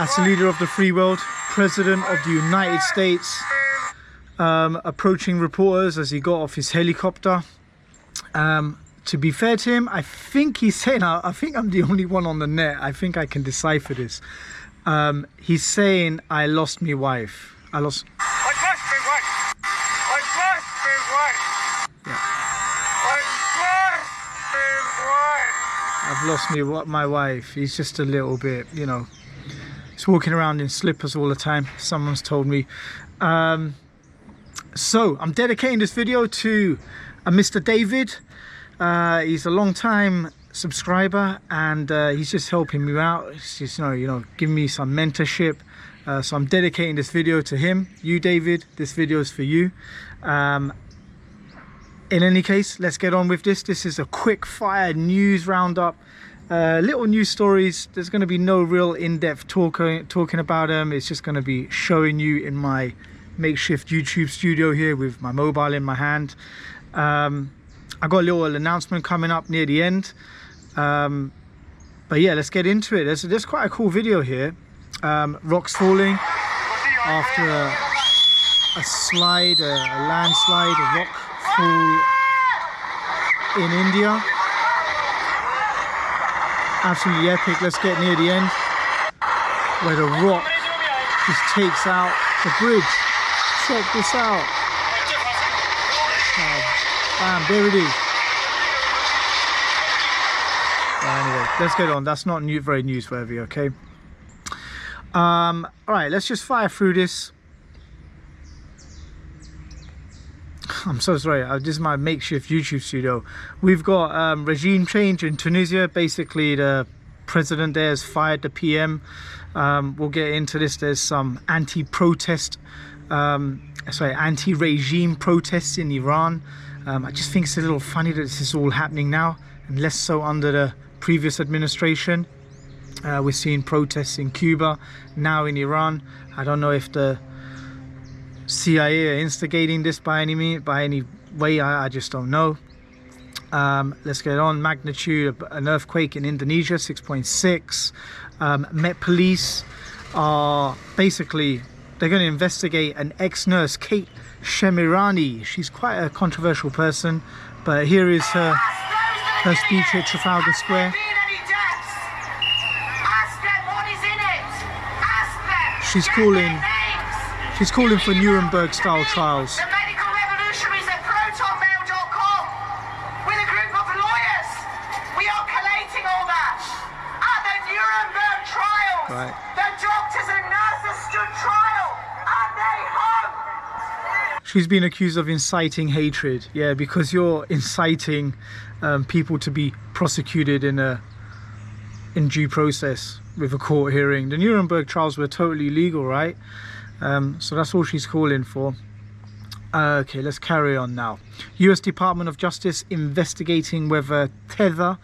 as the leader of the free world, President of the United States, approaching reporters as he got off his helicopter. To be fair to him, I think he's saying, I think I'm the only one on the net, I think I can decipher this. He's saying, I lost my wife. I lost my wife. Yeah. I've lost my wife. He's just a little bit, you know, he's walking around in slippers all the time, someone's told me. So I'm dedicating this video to Mr. David. He's a long time subscriber, and he's just helping me out. He's just, you know, giving me some mentorship. So I'm dedicating this video to him. You, David, this video is for you. In any case, let's get on with this. This is a quick fire news roundup. Little news stories. There's going to be no real in-depth talking about them. It's just going to be showing you in my makeshift YouTube studio here with my mobile in my hand. I got a little announcement coming up near the end, but yeah, let's get into it. There's quite a cool video here. Rocks falling after a slide, a landslide, a rock fall in India. Absolutely epic. Let's get near the end where the rock just takes out the bridge. Check this out. Bam, there it is. Anyway, let's get on. That's not very newsworthy, okay? All right, let's just fire through this. I'm so sorry. This is my makeshift YouTube studio. We've got regime change in Tunisia. Basically, the president there has fired the PM. We'll get into this. There's some anti-regime protests in Iran. I just think it's a little funny that this is all happening now, and less so under the previous administration. We're seeing protests in Cuba, now in Iran. I don't know if the CIA are instigating this by any way. I just don't know. Let's get on. Magnitude of an earthquake in Indonesia, 6.6. Met Police are basically, they're going to investigate an ex-nurse, Kate Shemirani. She's quite a controversial person, but here is her speech at Trafalgar Square. She's calling for Nuremberg style trials. The medical revolutionaries at protonmail.com with a group of lawyers. We are collating all that. At the Nuremberg trials, right. The doctors and nurses stood trial and they hung. She's been accused of inciting hatred. Yeah, because you're inciting people to be prosecuted in due process with a court hearing. The Nuremberg trials were totally legal, right? So that's all she's calling for. Okay, let's carry on now. US Department of Justice investigating whether Tether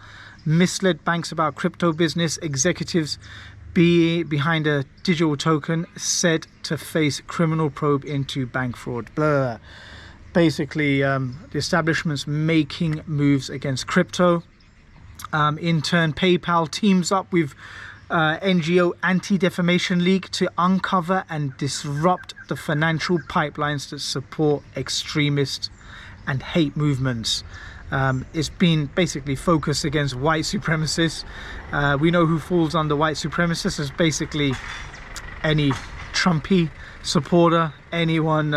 misled banks about crypto business. Executives behind a digital token said to face criminal probe into bank fraud. Blah. Basically, the establishment's making moves against crypto. In turn, PayPal teams up with NGO Anti-Defamation League to uncover and disrupt the financial pipelines that support extremist and hate movements. It's been basically focused against white supremacists. We know who falls under white supremacists as basically any Trumpy supporter, anyone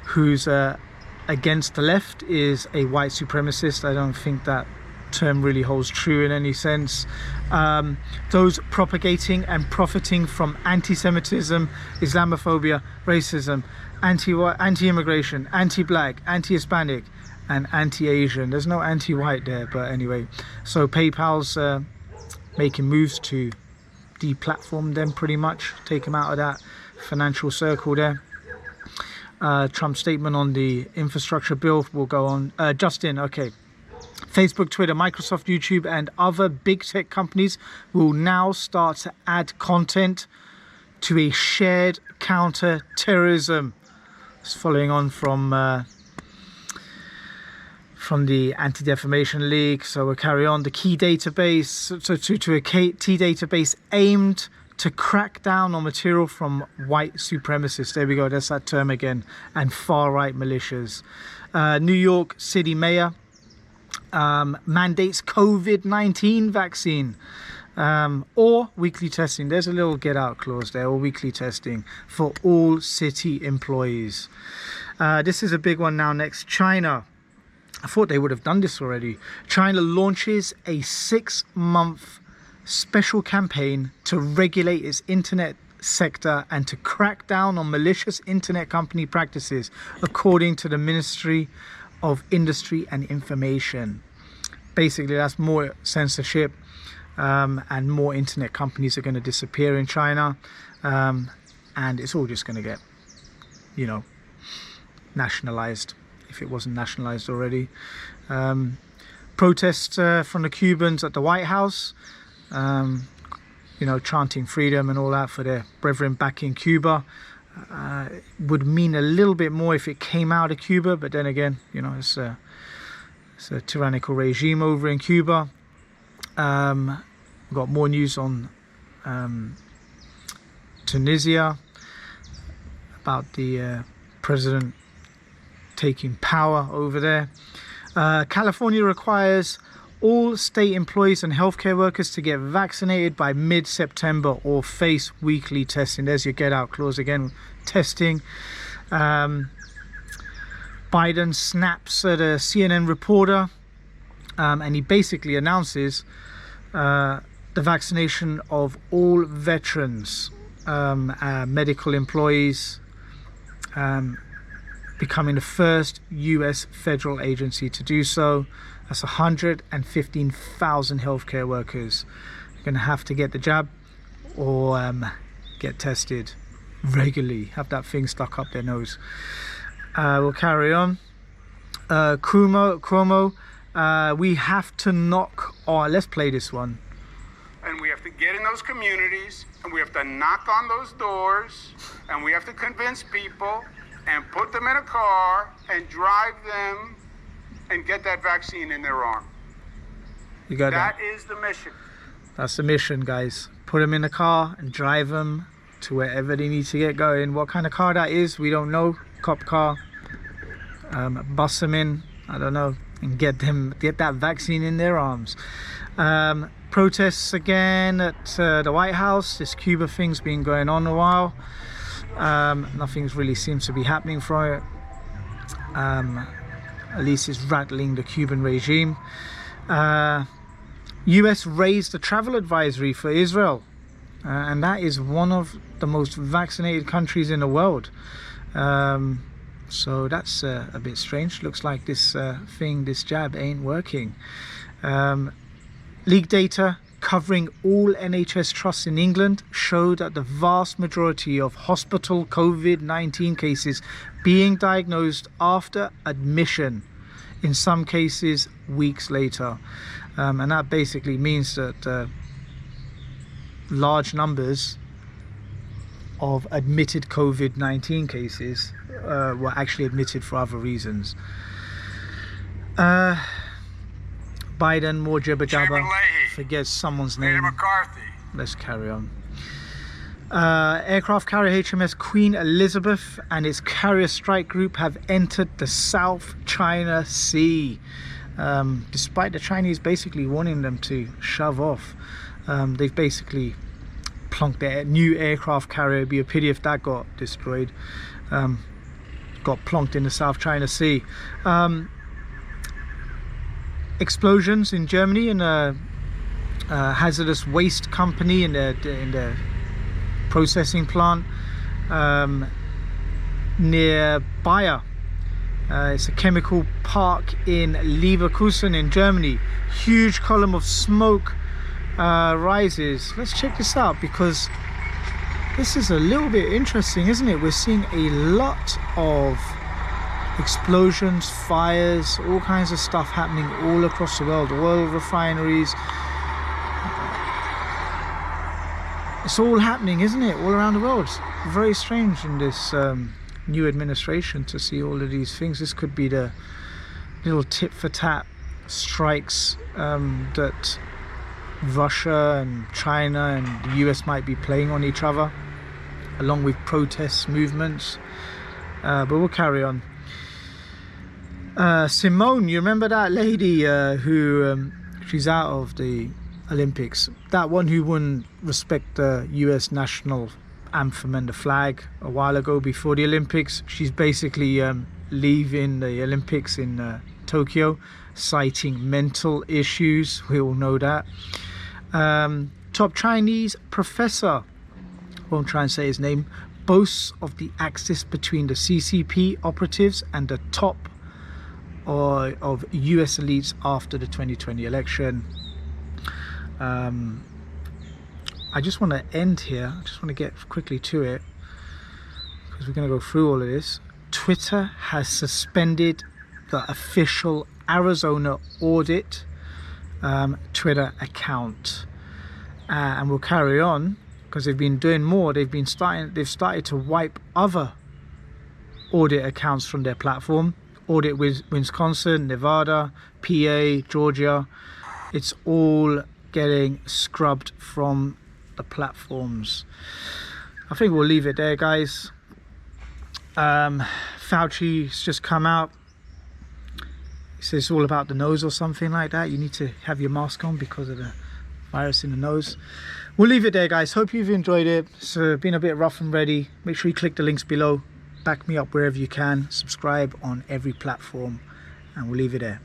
who's against the left is a white supremacist. I don't think that term really holds true in any sense. Those propagating and profiting from anti-Semitism, Islamophobia, racism, anti-immigration, anti-black, anti-Hispanic, and anti-Asian. There's no anti-white there, but anyway. So PayPal's making moves to deplatform them, pretty much, take them out of that financial circle there. Trump's statement on the infrastructure bill will go on. Justin, okay. Facebook, Twitter, Microsoft, YouTube, and other big tech companies will now start to add content to a shared counter-terrorism. It's following on from the Anti-Defamation League. So we'll carry on. The key database, to a key database aimed to crack down on material from white supremacists. There we go, that's that term again. And far-right militias. New York City Mayor mandates COVID-19 vaccine or weekly testing. There's a little get out clause there, or weekly testing for all city employees. This is a big one now next. China. I thought they would have done this already. China launches a 6-month special campaign to regulate its internet sector and to crack down on malicious internet company practices, according to the Ministry of Industry and Information. Basically, that's more censorship, and more internet companies are going to disappear in China, and it's all just going to get, you know, nationalized if it wasn't nationalized already. Protests from the Cubans at the White House, you know, chanting freedom and all that for their brethren back in Cuba. Would mean a little bit more if it came out of Cuba, but then again, you know, it's a tyrannical regime over in Cuba. We've got more news on Tunisia about the president taking power over there. California requires all state employees and healthcare workers to get vaccinated by mid-September or face weekly testing. There's your get out clause again, testing. Biden snaps at a CNN reporter, and he basically announces the vaccination of all veterans, medical employees, becoming the first US federal agency to do so. That's 115,000 healthcare workers. You're going to have to get the jab or get tested regularly, have that thing stuck up their nose. We'll carry on. Cuomo, we have to knock on, let's play this one. And we have to get in those communities, and we have to knock on those doors, and we have to convince people and put them in a car and drive them and get that vaccine in their arm. You got that? That is the mission. That's the mission, guys. Put them in the car and drive them to wherever they need to get going. What kind of car that is, we don't know. Cop car. Bus them in, I don't know, and get that vaccine in their arms. Protests again at the White House. This Cuba thing's been going on a while. Nothing's really seems to be happening for it. At least it's rattling the Cuban regime. US raised the travel advisory for Israel, and that is one of the most vaccinated countries in the world. So that's a bit strange. Looks like this this jab ain't working. Leaked data covering all NHS trusts in England showed that the vast majority of hospital COVID-19 cases being diagnosed after admission, in some cases weeks later. And that basically means that large numbers of admitted COVID-19 cases were actually admitted for other reasons. Biden, more jibber jabber, forgets someone's name. McCarthy. Let's carry on. Aircraft carrier HMS Queen Elizabeth and its carrier strike group have entered the South China Sea, despite the Chinese basically wanting them to shove off. They've basically plunked their new aircraft carrier. It'd be a pity if that got destroyed. Got plonked in the South China Sea. Explosions in Germany in a hazardous waste company in the processing plant near Bayer. It's a chemical park in Leverkusen in Germany. Huge column of smoke rises. Let's check this out, because this is a little bit interesting, isn't it? We're seeing a lot of explosions, fires, all kinds of stuff happening all across the world. Oil refineries. It's all happening, isn't it? All around the world. Very strange in this new administration to see all of these things. This could be the little tit for tat strikes that Russia and China and the US might be playing on each other, along with protests, movements. But we'll carry on. Simone, you remember that lady who she's out of the Olympics, that one who wouldn't respect the US national anthem and the flag a while ago before the Olympics? She's basically leaving the Olympics in Tokyo, citing mental issues. We all know that. Top Chinese professor, won't try and say his name, boasts of the axis between the CCP operatives and the top of US elites after the 2020 election. I just want to end here. I just want to get quickly to it because we're going to go through all of this. Twitter has suspended the official Arizona audit Twitter account, and we'll carry on because they've been doing more. They've started to wipe other audit accounts from their platform. Audit with Wisconsin, Nevada, PA, Georgia. It's all getting scrubbed from the platforms. I think we'll leave it there, guys. Fauci's just come out. He says it's all about the nose or something like that. You need to have your mask on because of the virus in the nose. We'll leave it there, guys. Hope you've enjoyed it. It's been a bit rough and ready. Make sure you click the links below. Back me up wherever you can. Subscribe on every platform, and we'll leave it there.